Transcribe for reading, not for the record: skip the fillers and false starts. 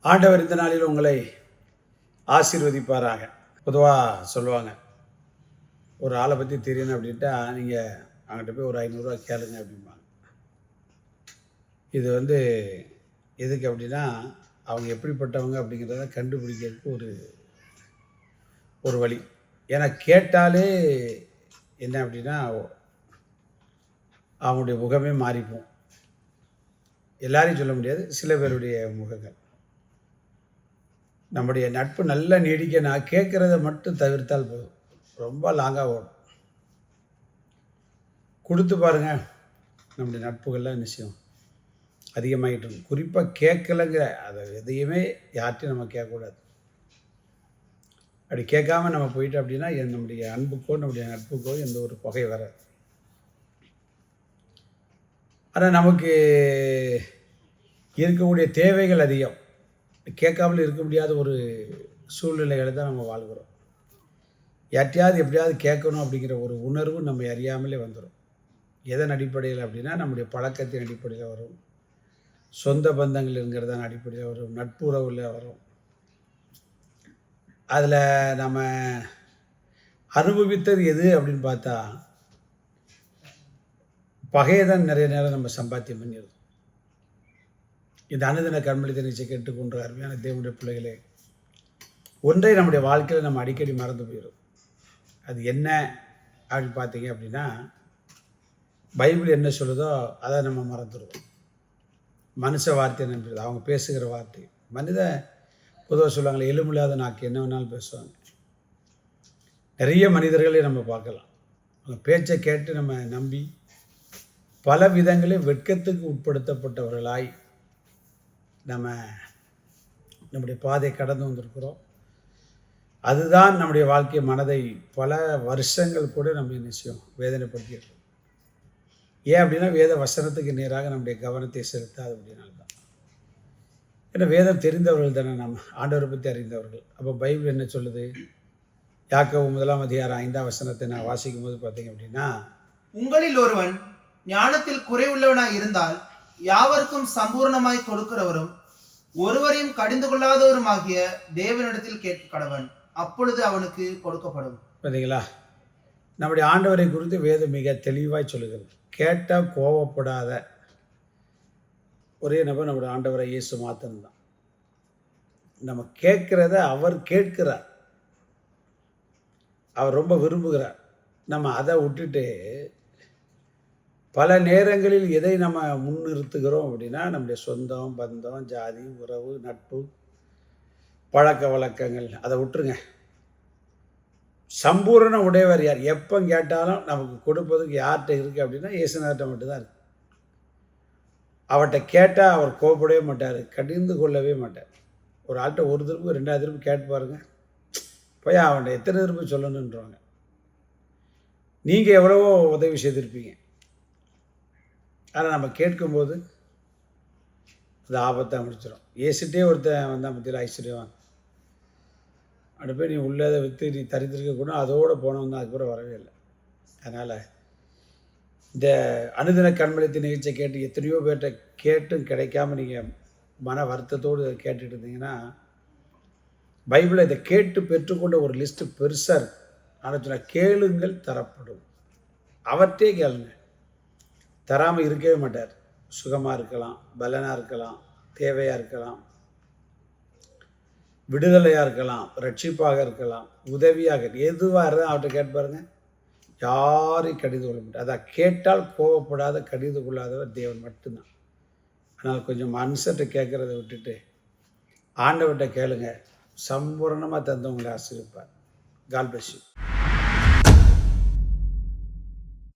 ஆண்டவர் இந்த நாளில் உங்களை ஆசீர்வதிப்பாராக. பொதுவாக சொல்லுவாங்க, ஒரு ஆளை பற்றி தெரியணும் அப்படின்ட்டா நீங்கள் அவங்ககிட்ட போய் ஒரு 500 கேளுங்க அப்படிம்பாங்க. இது எதுக்கு அப்படின்னா, அவங்க எப்படிப்பட்டவங்க அப்படிங்கிறத கண்டுபிடிக்கிறதுக்கு ஒரு வழி. ஏன்னா கேட்டாலே என்ன அப்படின்னா, அவங்களுடைய முகமே மாறிப்போம். எல்லாரையும் சொல்ல முடியாது, சில பேருடைய முகங்கள். நம்முடைய நட்பு நல்லா நீடிக்க நான் கேட்குறத மட்டும் தவிர்த்தால் போதும், ரொம்ப லாங்காக ஓடும். கொடுத்து பாருங்கள், நம்முடைய நட்புகள்லாம் நிச்சயம் அதிகமாகிட்டு இருக்கும். குறிப்பாக கேட்கலைங்கிற அதை எதையுமே யார்ட்டையும் நம்ம கேட்கக்கூடாது. அப்படி கேட்காம நம்ம போயிட்டோம் அப்படின்னா நம்முடைய அன்புக்கோ நம்முடைய நட்புக்கோ எந்த ஒரு பகை வராது. ஆனால் நமக்கு இருக்கக்கூடிய தேவைகள் அதிகம். கேட்காமல் இருக்க முடியாத ஒரு சூழ்நிலைகளை தான் நம்ம வாழ்கிறோம். யார்ட்டையாவது எப்படியாவது கேட்கணும் அப்படிங்கிற ஒரு உணர்வு நம்ம அறியாமலே வந்துடும். எதன் அடிப்படையில் அப்படின்னா, நம்முடைய பழக்கத்தின் அடிப்படையில் வரும், சொந்த பந்தங்கள் என்கிறதன் அடிப்படையில் வரும், நட்புறவில் வரும். அதில் நம்ம அனுபவித்தது எது அப்படின்னு பார்த்தா, பகையை தான் நிறைய நேரம் நம்ம சம்பாத்தியம் பண்ணிடுறோம். இந்த அனுதின கர்மலித நிச்சயம் கேட்டுக்கொண்ட அருமையான தேவனுடைய பிள்ளைகளே, ஒன்றை நம்முடைய வாழ்க்கையில் நம்ம அடிக்கடி மறந்து போயிடும். அது என்ன அப்படின்னு பார்த்தீங்க அப்படின்னா, பைபிள் என்ன சொல்லுதோ அதை நம்ம மறந்துடுவோம். மனுஷ வார்த்தை நம்புறது, அவங்க பேசுகிற வார்த்தை. மனித பொதுவாக சொல்லுவாங்களே, எலுமில்லாத நாக்கு என்ன வேணாலும் பேசுவாங்க. நிறைய மனிதர்களே நம்ம பார்க்கலாம். அவங்க பேச்சை கேட்டு நம்ம நம்பி பல விதங்களில் வெட்கத்துக்கு உட்படுத்தப்பட்டவர்களாய் நம்முடைய பாதை கடந்து வந்திருக்கிறோம். அதுதான் நம்முடைய வாழ்க்கை மனதை பல வருஷங்கள் கூட நம்ம நிச்சயம் வேதனைப்படுத்தியிருக்கோம். ஏன் அப்படின்னா, வேத வசனத்துக்கு நேராக நம்முடைய கவனத்தை செலுத்தாது அப்படின்னால்தான். ஏன்னா வேதம் தெரிந்தவர்கள் தானே, நம்ம ஆண்டவரை பற்றி அறிந்தவர்கள். அப்போ பைபிள் என்ன சொல்லுது? யாக்கோபு 1:5 நான் வாசிக்கும் போது பார்த்தீங்க அப்படின்னா, உங்களில் ஒருவன் ஞானத்தில் குறைவுள்ளவனாய் இருந்தால் யாவருக்கும் சம்பூர்ணமாய் கொடுக்கிறவரும் ஒருவரையும் கடிந்து கொள்ளாதவருமாகிய தேவனிடத்தில் கேட்க கடவன், அப்பொழுது அவனுக்கு கொடுக்கப்படும். பார்த்தீங்களா? நம்முடைய ஆண்டவரை குறித்து வேதம் மிக தெளிவாய் சொல்லுகிறது. கேட்டால் கோவப்படாத ஒரே நபர் நம்முடைய ஆண்டவரை இயேசு மாத்திரம்தான். நம்ம கேட்கிறத அவர் கேட்கிறார், அவர் ரொம்ப விரும்புகிறார். நம்ம அதை விட்டுட்டு பல நேரங்களில் எதை நம்ம முன்னிறுத்துகிறோம் அப்படின்னா, நம்முடைய சொந்தம், பந்தம், ஜாதி, உறவு, நட்பு, பழக்க வழக்கங்கள், அதை விட்டுருங்க. சம்பூரண உடையவர் யார்? எப்போ கேட்டாலும் நமக்கு கொடுப்பதுக்கு யார்கிட்ட இருக்குது அப்படின்னா, இயேசுநாதர்கிட்ட மட்டும்தான் இருக்குது. அவர்கிட்ட கேட்டால் அவர் கோபப்படவே மாட்டார், கடிந்து கொள்ளவே மாட்டார். ஒரு ஆள்கிட்ட ஒரு திருப்பு 2வது திருப்பு கேட்டு பாருங்கள், போய் அவன்கிட்ட எத்தனை திருப்பு சொல்லணுன்றவாங்க. நீங்கள் எவ்வளவோ உதவி செய்திருப்பீங்க, ஆனால் நம்ம கேட்கும்போது அது ஆபத்தாக முடிச்சிடும். ஏசிட்டே ஒருத்தன் வந்தான் பற்றியில் ஐஸ்வர்யவான், அப்படி போய் நீ உள்ளதை விற்று நீ தரித்திருக்க கூட அதோடு போனவன் தான், அதுக்கப்புறம் வரவே இல்லை. அதனால் இந்த அனுதின கண்மலித்த நிகழ்ச்சியை கேட்டு எத்தனையோ பேர்கிட்ட கேட்டும் கிடைக்காம நீங்கள் மன வருத்தத்தோடு கேட்டுட்டு இருந்தீங்கன்னா, பைபிளில் இதை கேட்டு பெற்றுக்கொண்ட ஒரு லிஸ்ட்டு பெருசாக இருக்குது. ஆனால் சொன்னால் கேளுங்கள் தரப்படும், அவர்கிட்டே கேளுங்க. தராமல் இருக்கவே மாட்டார். சுகமாக இருக்கலாம், பலனாக இருக்கலாம், தேவையாக இருக்கலாம், விடுதலையாக இருக்கலாம், ரட்சிப்பாக இருக்கலாம், உதவியாக, எதுவாக இருந்தால் அவர்கிட்ட கேட்டு பாருங்க, யாரையும் கடிந்து கொள்ள மாட்டார். அதை கேட்டால் கோவப்படாத, கடிந்து கொள்ளாதவர் தேவன் மட்டும்தான். ஆனால் கொஞ்சம் மனுஷர்கிட்ட கேட்குறத விட்டுட்டு ஆண்டவர்கிட்ட கேளுங்க, சம்பூர்ணமாக தந்தவங்களை ஆசீர்வதிப்பார். God bless you.